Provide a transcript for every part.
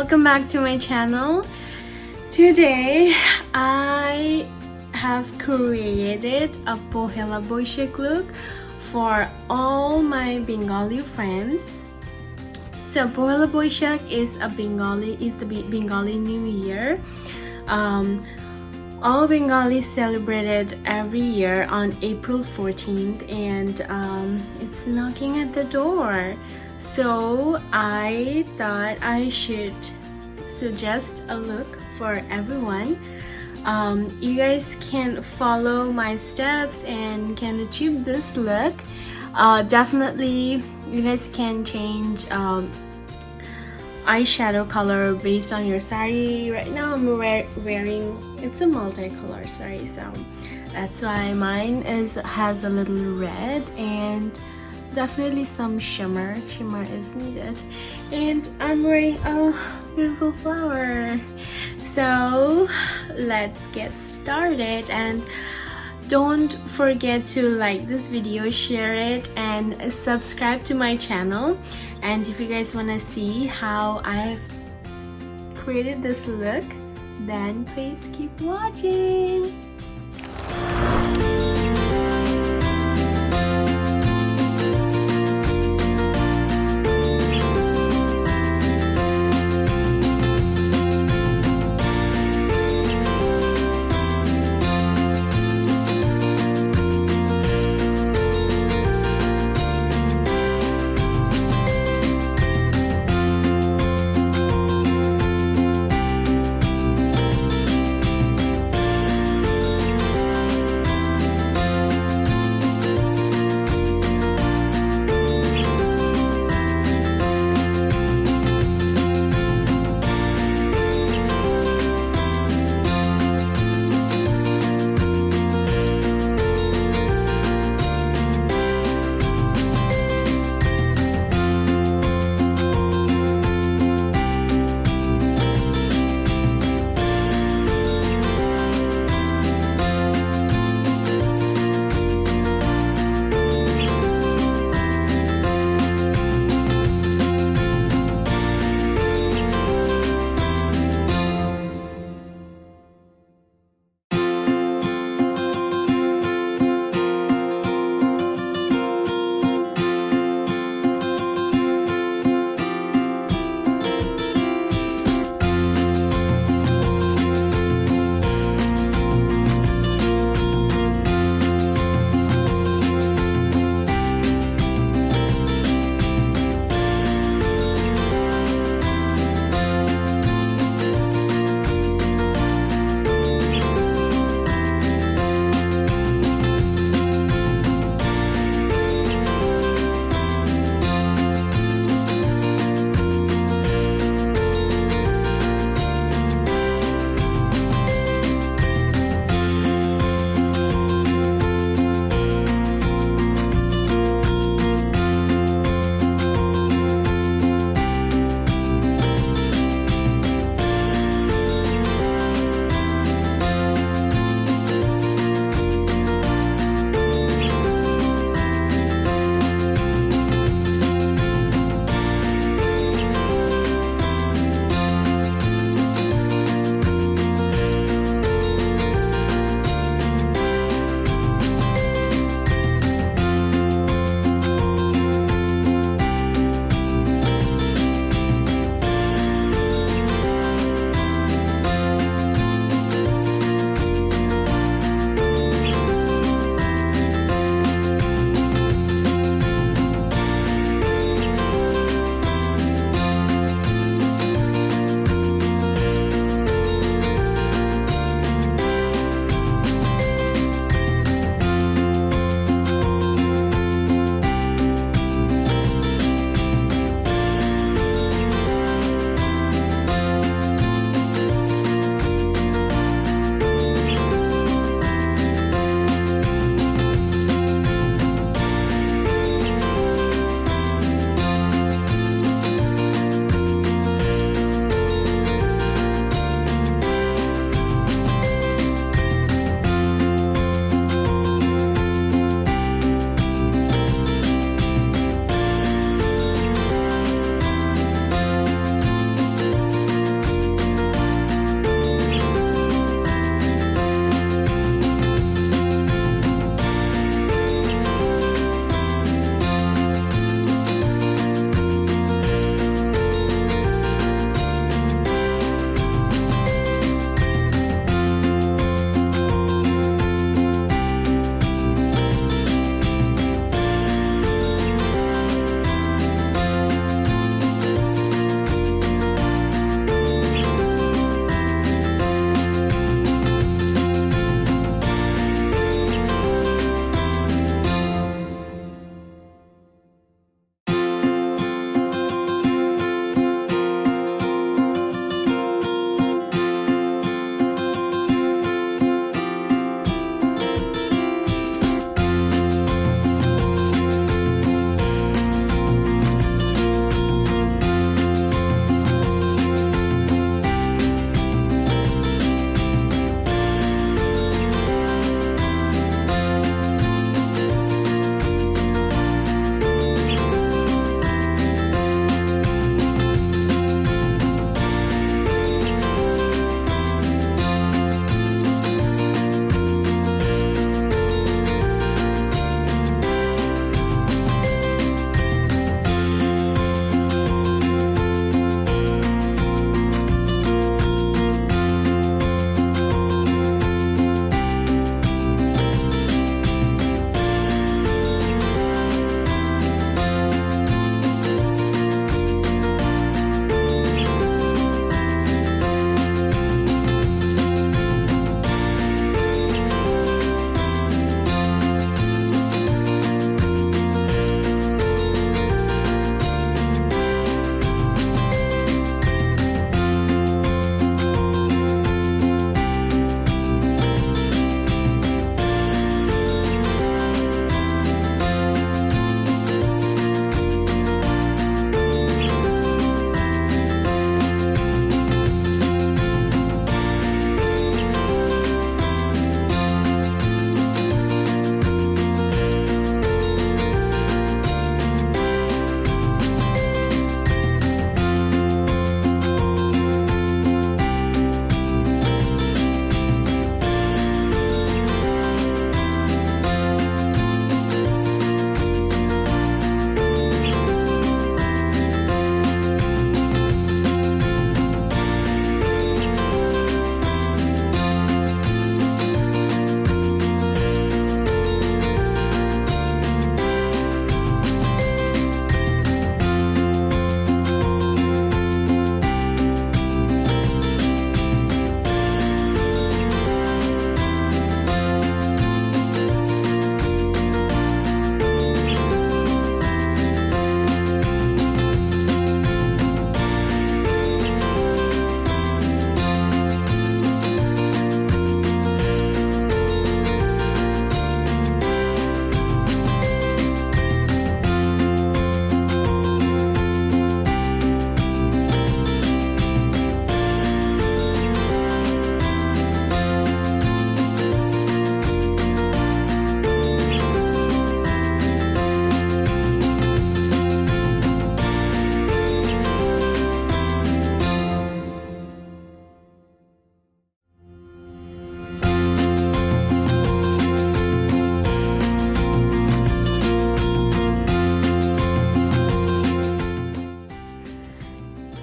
welcome back to my channel. Today I have created a Pohela Boishakh look for all my Bengali friends. So Pohela Boishakh is the Bengali New Year. All Bengalis celebrated every year on April 14th, and it's knocking at the door. So I thought I should suggest a look for everyone. You guys can follow my steps and can achieve this look. Definitely you guys can change eyeshadow color based on your sari. Right now I'm wearing, it's a multicolor sari, so that's why mine has a little red, and definitely some shimmer is needed, and I'm wearing a beautiful flower. So let's get started, and don't forget to like this video, share it, and subscribe to my channel. And if you guys want to see how I've created this look, then please keep watching.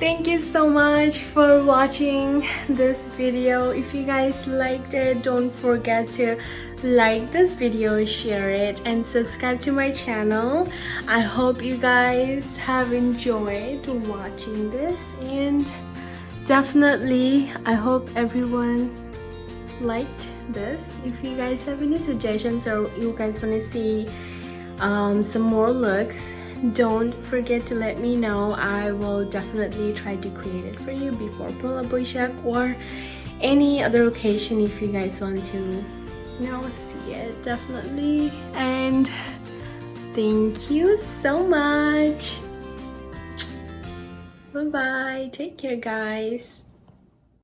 Thank you so much for watching this video. If you guys liked it, don't forget to like this video, share it, and subscribe to my channel. I hope you guys have enjoyed watching this, and definitely I hope everyone liked this. If you guys have any suggestions or you guys want to see some more looks, don't forget to let me know. I will definitely try to create it for you before Pohela Boishakh or any other occasion if you guys want to, you know, see it, definitely. And thank you so much. Bye bye. Take care, guys.